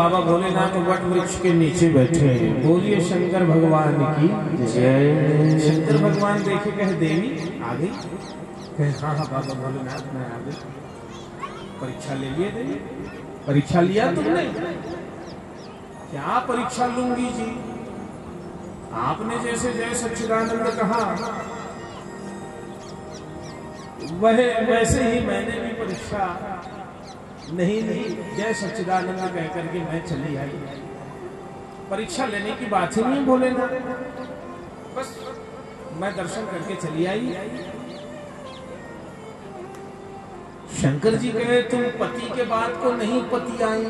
बाबा Bholenath what वृक्ष के नीचे बैठे हैं। बोलिए शंकर भगवान की जय। शंकर भगवान देखे कहे देवी आ गई? कहे हाँ हाँ बाबा भोलेनाथ मैं आ गई। परीक्षा ले लिए देवी? परीक्षा लिया तुमने? क्या परीक्षा लूंगी जी, आपने जैसे जय सच्चिदानंद कहा वह वैसे ही मैंने भी परीक्षा नहीं जय सच्चिदानंद कह करके मैं चली आई। परीक्षा लेने की बात ही नहीं बोले ना, बस मैं दर्शन करके चली आई। शंकर जी कहे तुम पति के बात को नहीं पति आई,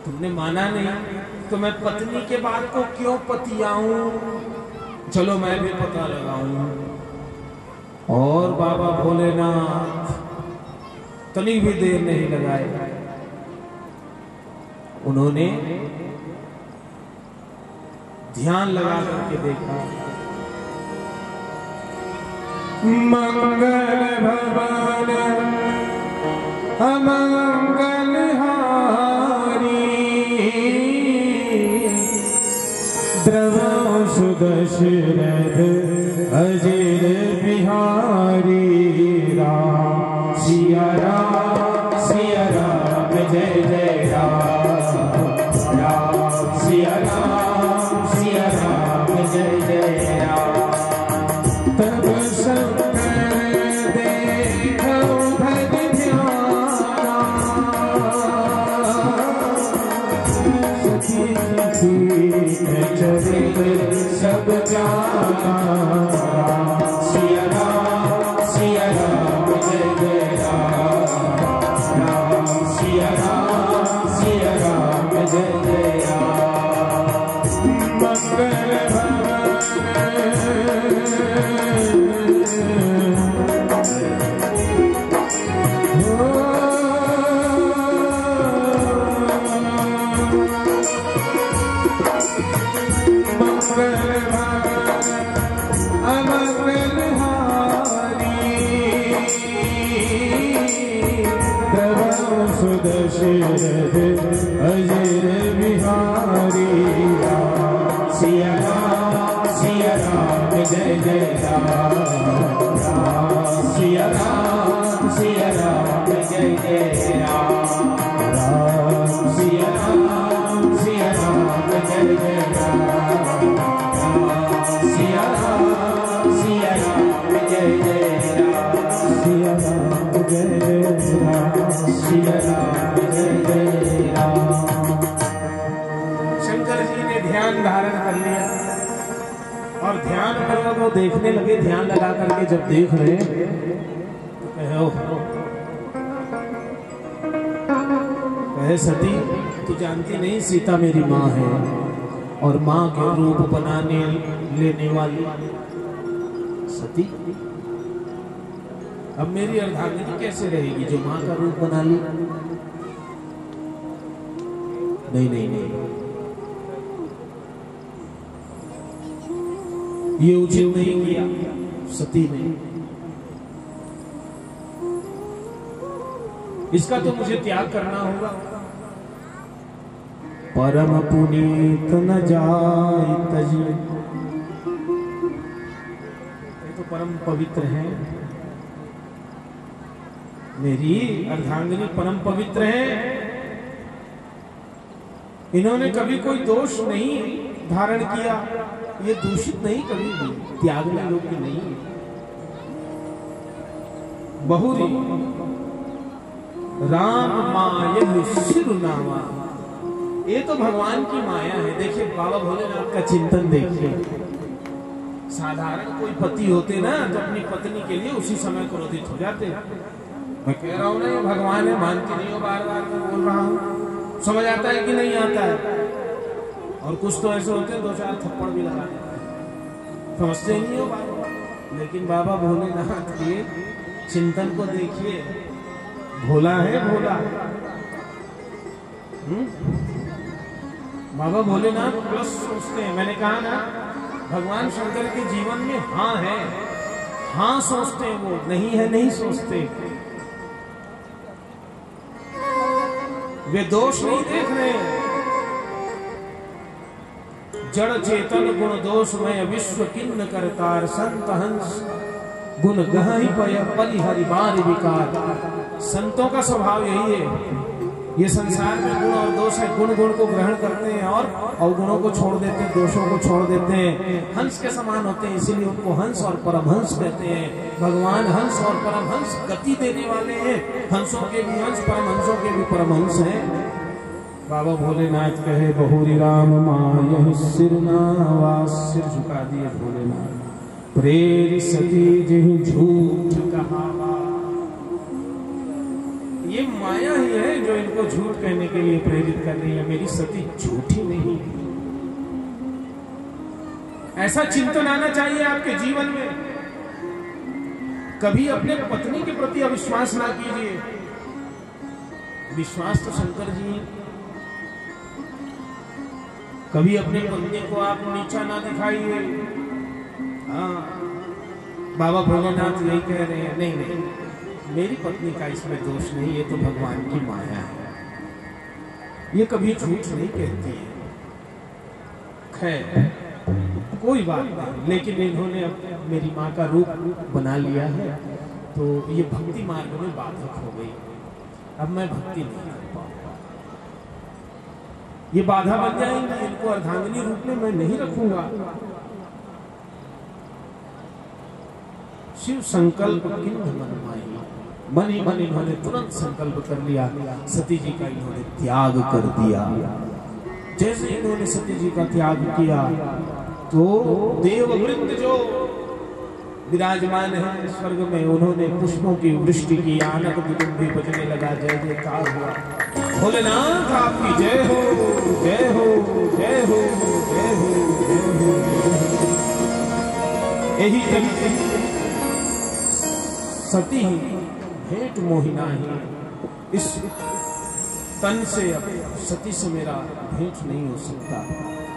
तुमने माना नहीं तो मैं पत्नी के बात को क्यों पति आऊं? चलो मैं भी पता लगाऊं। और बाबा भोलेनाथ तनी भी देर नहीं लगाए, उन्होंने ध्यान लगा करके देखा। मंगल भवन अमंगल हारी, द्रवौ सुदशरथ अजिर बिहारी। राम सिया राम जय जय राम। राम सिया राम जय जय राम। तब शंकर देखो भग ध्याना, सखी चरित सब जाना। सिया राम जय जय राम। राम सिया राम जय जय राम। मंगल सुदशरथ अजिर बिहारी। सिया राम जय जय राम। राम सिया राम जय जय राम। राम सिया राम जय जय राम। राम सिया राम जय जय राम। सिया राम जय जय राम। सिया राम जय जय राम। शंकर जी ने ध्यान धारण कर लिया और ध्यान पूर्वक वो देखने लगे। ध्यान लगा करके जब देख रहे तो कहे सती तू जानती नहीं सीता मेरी माँ है और माँ के रूप बनाने लेने वाली सती अब मेरी अर्धांगिनी कैसे रहेगी जो माँ का रूप बना ली? नहीं, ये उचित नहीं किया सती ने। इसका तो मुझे त्याग करना होगा। परम पुनीत न जाय तजी, ये तो परम पवित्र है, मेरी अर्धांगिनी परम पवित्र है। इन्होंने कभी कोई दोष नहीं धारण किया, ये दूषित नहीं कभी भी, त्यागने योग्य नहीं। बहुरी राम माया शिरुनावा, ये तो भगवान की माया है। देखिए बाबा भोलेनाथ का चिंतन देखिए। साधारण कोई पति होते ना तो अपनी पत्नी के लिए उसी समय क्रोधित हो जाते। मैं कह रहा हूं ना ये भगवान है, मानती नहीं हो, बार बार मैं बोल रहा हूं। समझ आता है कि नहीं आता है? और कुछ तो ऐसे होते हैं 2-4 थप्पड़ भी लगा देते, समझते नहीं हो बाबा। लेकिन बाबा भोलेनाथ के चिंतन को देखिए, भोला है भोला। बाबा भोलेनाथ प्लस सोचते हैं। मैंने कहा ना भगवान शंकर के जीवन में हाँ है, हाँ सोचते हैं, वो नहीं है नहीं सोचते। वे दोष नहीं देख रहे हैं। जड़ चेतन गुण दोष में विश्व किन्न करतार, संत हंस गुण गहि पलि हरि बार विकार। संतों का स्वभाव यही है, ये संसार में गुण और दोष है, गुण गुण को ग्रहण करते हैं और अवगुणों को छोड़ देते हैं, दोषों को छोड़ देते हैं। हंस के समान होते हैं, इसीलिए उनको हंस और परमहंस कहते हैं। भगवान हंस और परमहंस गति देने वाले हैं। हंसों के भी हंस, परमहंसों के भी परमहंस हैं। बाबा भोलेनाथ कहे बहुरी राम माय सिर नावास, सिर झुका दिए भोलेनाथ। प्रेर सती जिहि झूठ कहावा, ये माया ही है जो इनको झूठ कहने के लिए प्रेरित कर रही है। मेरी सती झूठी नहीं। ऐसा चिंतन आना चाहिए आपके जीवन में। कभी अपने पत्नी के प्रति अविश्वास ना कीजिए। विश्वास तो शंकर जी। कभी अपनी पत्नी को आप नीचा ना दिखाइए। हाँ, बाबा भोलेनाथ यही कह रहे हैं, नहीं नहीं, मेरी पत्नी का इसमें दोष नहीं, ये तो भगवान की माया है, ये कभी झूठ नहीं कहती है। खैर कोई बात नहीं, लेकिन इन्होंने अब मेरी माँ का रूप बना लिया है, तो ये भक्ति मार्ग में बाधक हो गई। अब मैं भक्ति नहीं कर पाऊंगा, ये बाधा बन जाएंगी। इनको अर्धांगिनी रूप में मैं नहीं रखूंगा। शिव संकल्प किन्ह मन माई, मन ही मन इन्होंने तुरंत संकल्प कर लिया। सती जी का इन्होंने त्याग कर दिया। जैसे इन्होंने सती जी का त्याग किया तो देववृंद जो विराजमान है स्वर्ग में, उन्होंने पुष्पों की वृष्टि की। आनक विदुम्भी बजने लगा, जय जयकार हुआ। भोलेनाथ आपकी जय हो, जय हो, जय हो, जय हो, जय हो। यही जब सती ही भेंट मोहिना ही, इस तन से अब सती से मेरा भेंट नहीं हो सकता,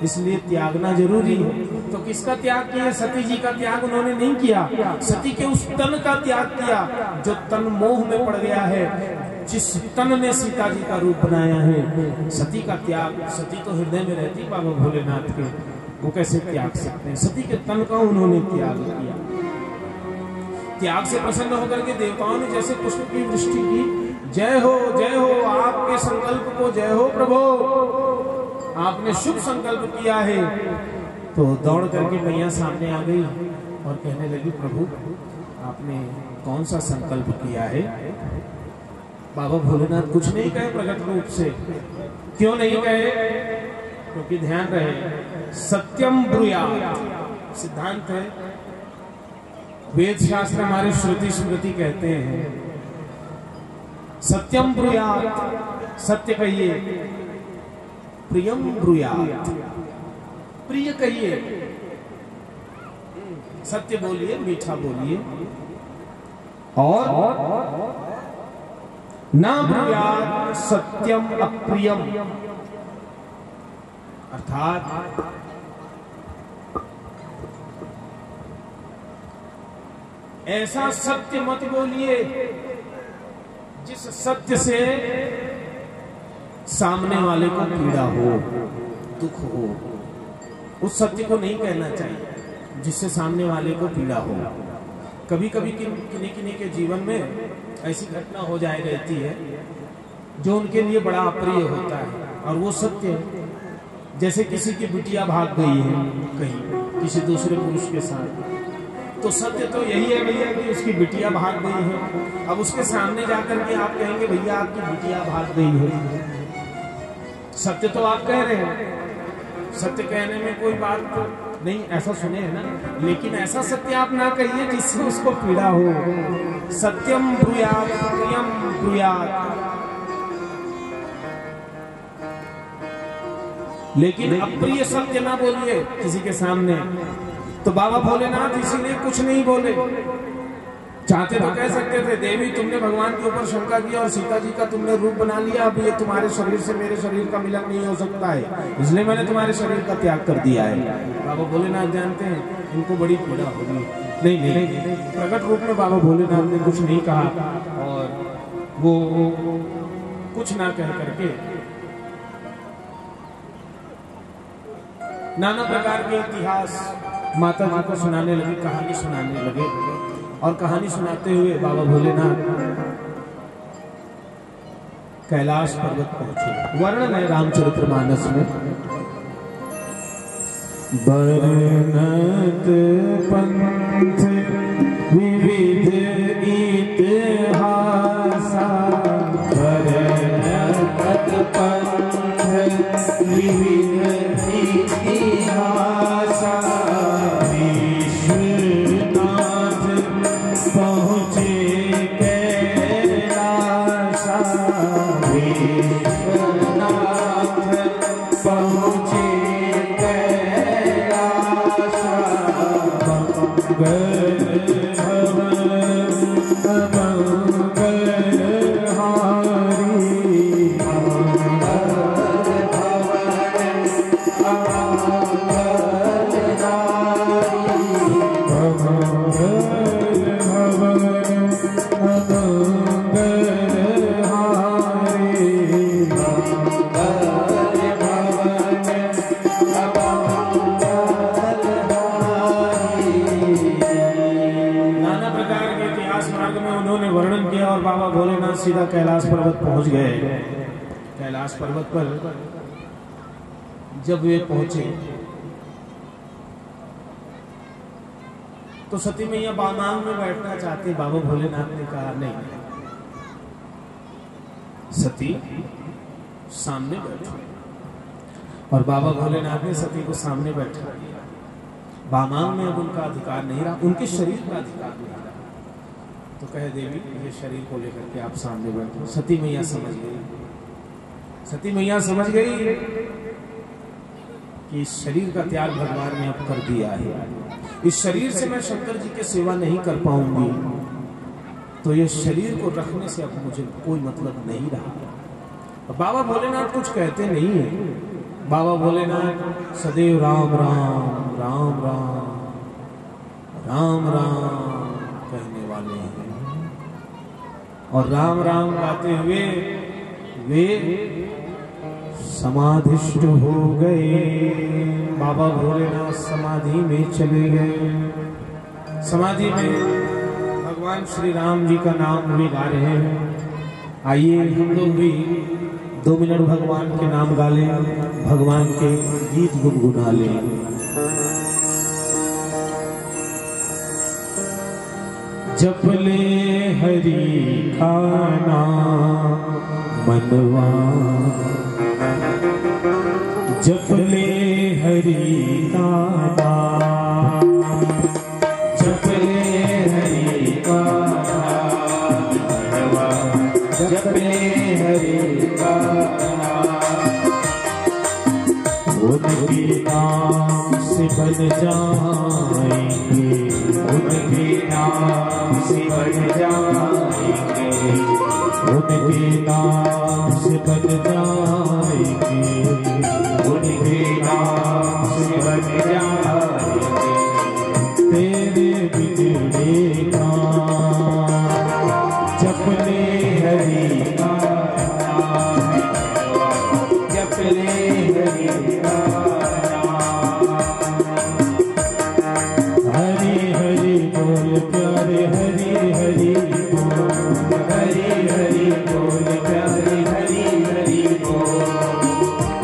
इसलिए त्यागना जरूरी है। तो किसका त्याग किया? सती जी का त्याग उन्होंने नहीं किया, सती के उस तन का त्याग किया जो तन मोह में पड़ गया है, जिस तन ने सीता जी का रूप बनाया है। सती का त्याग, सती तो हृदय में रहती बाबा भोलेनाथ के, वो कैसे त्याग सकते हैं? सती के तन का उन्होंने त्याग किया। त्याग से प्रसन्न होकर के देवताओं ने जैसे पुष्प की वृष्टि की, जय हो, जय हो, आपके संकल्प को जय हो प्रभु, आपने शुभ संकल्प किया है। तो दौड़ करके मैया सामने आ गई और कहने लगी, प्रभु आपने कौन सा संकल्प किया है? बाबा भोलेनाथ कुछ नहीं कहे प्रकट रूप से। क्यों नहीं कहे? क्योंकि ध्यान रहे, सत्यम ब्रूयात् सिद्धांत है, वेद शास्त्र हमारे श्रुति स्मृति कहते हैं सत्यम ब्रूयात्, सत्य कहिए। प्रियम ब्रूयात्, प्रिय कहिए। सत्य बोलिए, मीठा बोलिए। और ना ब्रूयात् सत्यम अप्रियम, अर्थात ऐसा सत्य मत बोलिए जिस सत्य से सामने वाले को पीड़ा हो, दुख हो। उस सत्य को नहीं कहना चाहिए जिससे सामने वाले को पीड़ा हो। कभी कभी किन्हीं के जीवन में ऐसी घटना हो जाए रहती है जो उनके लिए बड़ा अप्रिय होता है, और वो सत्य है। जैसे किसी की बिटिया भाग गई है कहीं किसी दूसरे पुरुष के साथ, तो सत्य तो यही है भैया कि उसकी बिटिया भाग गई है। अब उसके सामने जाकर के आप कहेंगे भैया आपकी बिटिया भाग गई है, सत्य तो आप कह रहे हैं, सत्य कहने में कोई बात तो नहीं, ऐसा सुने है ना। लेकिन ऐसा सत्य आप ना कहिए जिससे उसको पीड़ा हो। सत्यम ब्रूयात्, प्रियम ब्रूयात्। लेकिन अप्रिय सत्य ना बोलिए किसी के सामने। तो बाबा भोलेनाथ इसीलिए कुछ नहीं बोले। चाहते तो कह सकते थे, देवी तुमने भगवान के ऊपर शंका किया और सीता जी का तुमने रूप बना लिया, अब ये तुम्हारे शरीर से मेरे शरीर का मिलन नहीं हो सकता है, इसलिए मैंने तुम्हारे शरीर का त्याग कर दिया है। बाबा भोलेनाथ जानते हैं इनको बड़ी पीड़ा होगी। नहीं नहीं, प्रकट रूप में बाबा भोलेनाथ ने कुछ नहीं कहा और वो कुछ ना कह करके नाना प्रकार के इतिहास माता जी को सुनाने लगे, कहानी सुनाने लगे। और कहानी सुनाते हुए बाबा भोलेनाथ कैलाश पर्वत पहुंचे। वर्णन है रामचरितमानस में। बरनत पंथ विविध इतिहासा, बरनत पंथ विविध इतिहासा, विश्वनाथ पहुँचे कैलासा, विश्वनाथ पहुँचे कैलासा, मंगल भवन मंगल हारी, मंगल भवन वर्णन किया। और बाबा भोलेनाथ सीधा कैलाश पर्वत पहुंच गए। कैलाश पर्वत पर जब वे पहुंचे तो सती मैया बामांग में बैठना चाहते। बाबा भोलेनाथ ने कहा नहीं, सती सामने बैठो। और बाबा भोलेनाथ ने सती को सामने बैठा दिया। बामांग में अब उनका अधिकार नहीं रहा, उनके शरीर का अधिकार नहीं रहा। तो कहे देवी ये शरीर को लेकर के आप सामने बैठो। सती मैया समझ गई। सती मैया समझ गई कि इस शरीर का त्याग भगवान ने अब कर दिया है। इस शरीर से मैं शंकर जी की सेवा नहीं कर पाऊंगी, तो ये शरीर को रखने से अब मुझे कोई मतलब नहीं रहा। बाबा भोलेनाथ कुछ कहते नहीं है। बाबा भोलेनाथ सदैव राम राम राम राम राम राम कहने वाले हैं। और राम राम गाते हुए वे समाधिष्ट हो गए। बाबा भोलेनाथ समाधि में चले गए। समाधि में भगवान श्री राम जी का नाम भी गा रहे हैं। आइए हम लोग भी 2 मिनट भगवान के नाम गा लें, भगवान के गीत गुनगुना लें। जप ले हरि का नाम मनवा, जप ले हरि का नाम, जप ले हरि का नाम मनवा, जप ले हरि का नाम। उनके नाम से बन जाएंगे, उनके नाम से बन जाएंगे, उनके नाम से बन जाएंगे, उनके नाम से बन जाएंगे तेरे बिगड़े काम। जप ले हरि का नाम, जप ले हरि का नाम। हरि हरि बोल प्यारे, हरि हरि बोल, हरि हरि बोल प्यारे, हरि हरि बोल,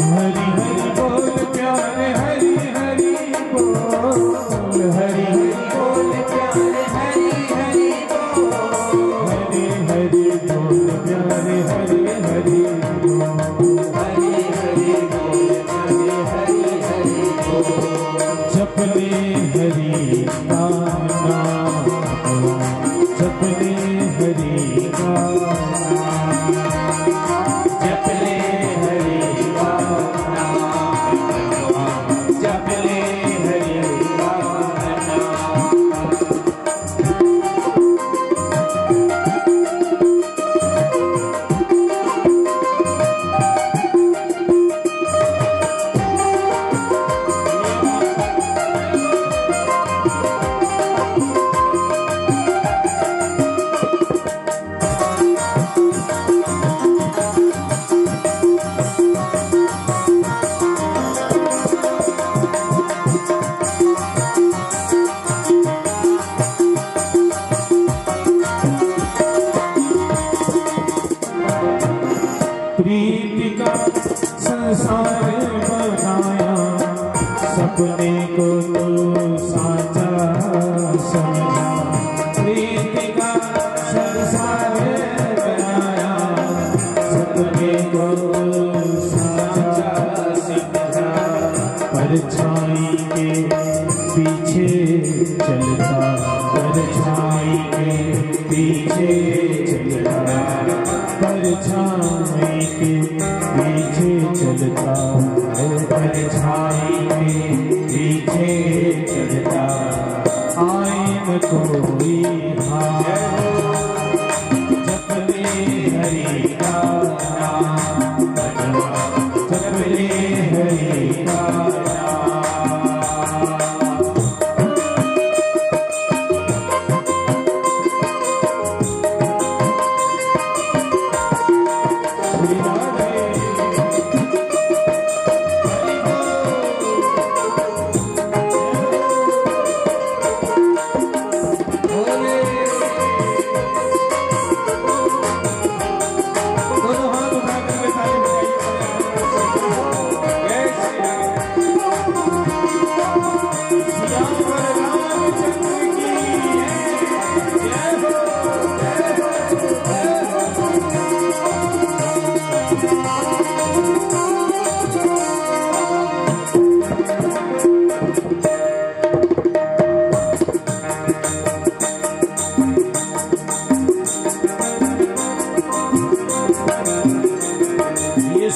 हरि हरि बोल प्यारे, हरि हरि बोल, हरि हरि बोल प्यारे, हरि हरि बोल, हरि हरि बोल प्यारे, हरि हरि बोल, हरि हरि बोल प्यारे, हरि हरि बोल। जप ले हरि का नाम, जप ले हरि का नाम, जप ले हरि का नाम, जप ले हरि का नाम। सपने को तो साचा समझा, प्रीति का संसार बनाया, सपने को साचा समझा, परछाई के पीछे चलता, परछाई के पीछे चलता, परछाई के पीछे चलता, परछाई के पीछे चलता, आए न कोई जपले हरि का नाम, जपले हरि का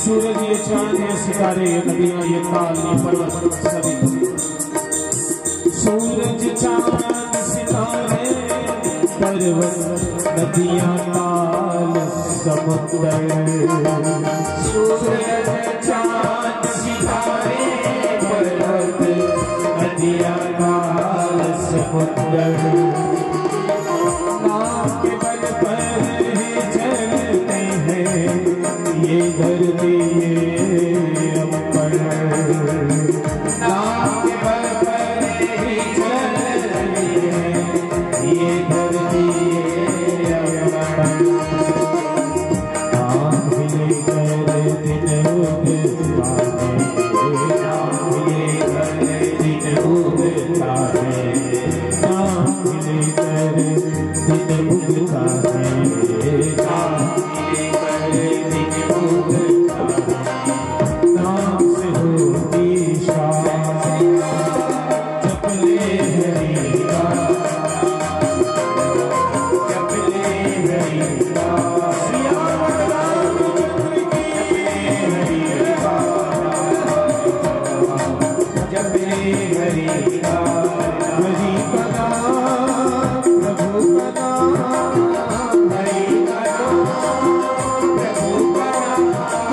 सूरज ये चांद ये सितारे ये नदियां ये ताल ये पर्वत सभी, सूरज चांद सितारे पर्वत नदियां ताल समुद्र, सूरज चांद सितारे पर्वत नदियां ताल समुद्र, नाम के बल पर चलते हैं ये धरती ये अंबर, नाम के बल पर चल रही है ये धरती ये अंबर, नाम लेकर दिन उगता है, नाम लेकर दिन उगता है, नाम लेकर दिन उगता है, नाम लेकर दिन उगता है, नाम से होती शाम, जपले हरि का, जपले हरि का, सियावर रामचंद्र की हरि का, जपले हरि का, हरि का नाम प्रभु का नाम, हरि का नाम प्रभु का नाम,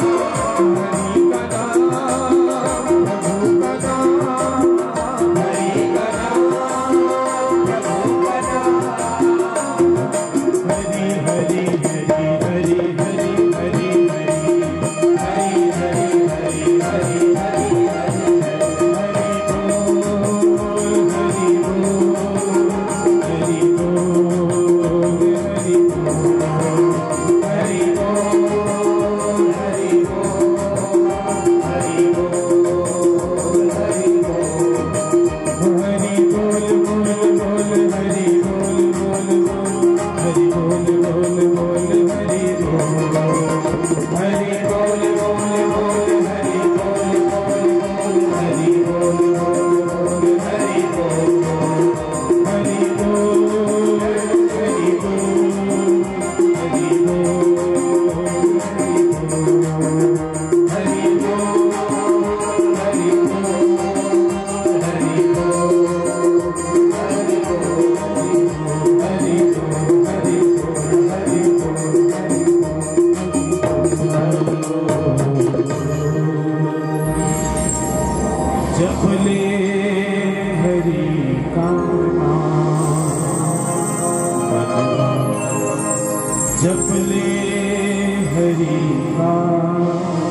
हरि का नाम प्रभु का नाम, हरि का नाम प्रभु का नाम, हरि हरि हरि हरि हरि हरि हरि हरि हरि हरि हरि जपले हरि का नाम, जपले हरि का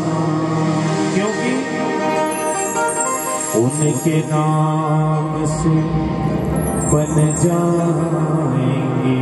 नाम, क्योंकि उनके नाम से बन जाएंगे